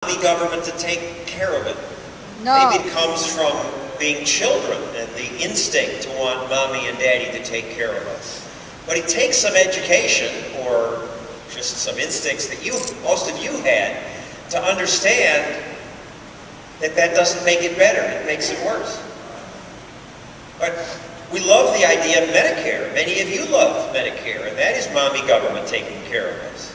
the government to take care of it. No. Maybe it comes from being children and the instinct to want mommy and daddy to take care of us. But it takes some education, or just some instincts that most of you had, to understand that that doesn't make it better, it makes it worse. But we love the idea of Medicare. Many of you love Medicare, and that is mommy government taking care of us.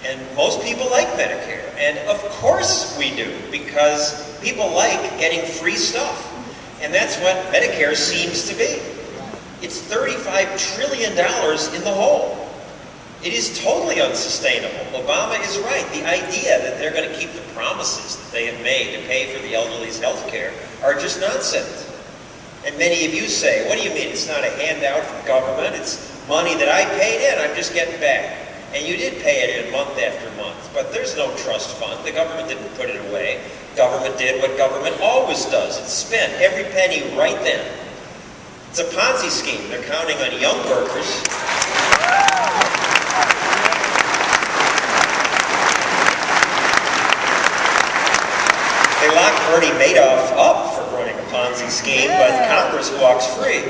And most people like Medicare, and of course we do, because people like getting free stuff. And that's what Medicare seems to be. It's $35 trillion in the hole. It is totally unsustainable. Obama is right. The idea that they're going to keep the promises that they have made to pay for the elderly's health care are just nonsense. And many of you say, what do you mean? It's not a handout from government. It's money that I paid in, I'm just getting back. And you did pay it in month after month. But there's no trust fund. The government didn't put it away. Government did what government always does. It spent every penny right then. It's a Ponzi scheme. They're counting on young workers. They locked Bernie Madoff up for running a Ponzi scheme, but Congress walks free.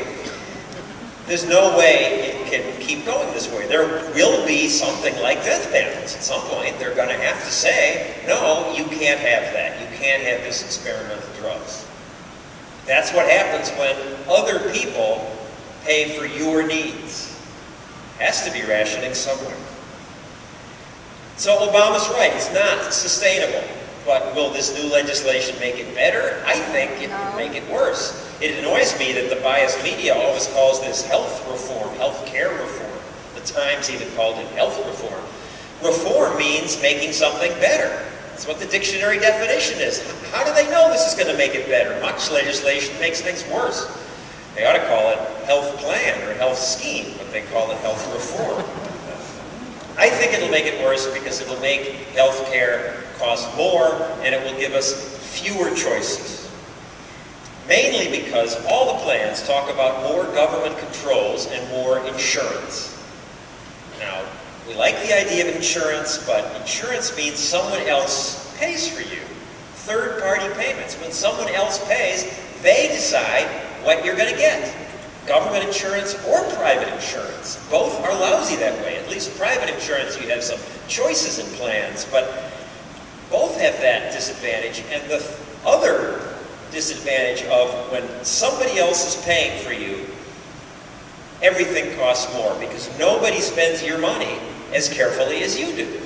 There's no way it can keep going this way. There will be something like death panels at some point. They're going to have to say, no, you can't have that. You can't have this experimental drugs. That's what happens when other people pay for your needs. Has to be rationing somewhere. So Obama's right. It's not sustainable. But will this new legislation make it better? I think it would make it worse. It annoys me that the biased media always calls this health reform, health care reform. The Times even called it health reform. Reform means making something better. That's what the dictionary definition is. How do they know this is going to make it better? Much legislation makes things worse. They ought to call it health plan or health scheme, but they call it health reform. I think it'll make it worse because it will make health care cost more and it will give us fewer choices. Mainly because all the plans talk about more government controls and more insurance. Now, we like the idea of insurance, but insurance means someone else pays for you. Third-party payments. When someone else pays, they decide what you're going to get. Government insurance or private insurance. Both are lousy that way. At least private insurance, you have some choices in plans, but both have that disadvantage. And the other disadvantage of when somebody else is paying for you, everything costs more because nobody spends your money as carefully as you do.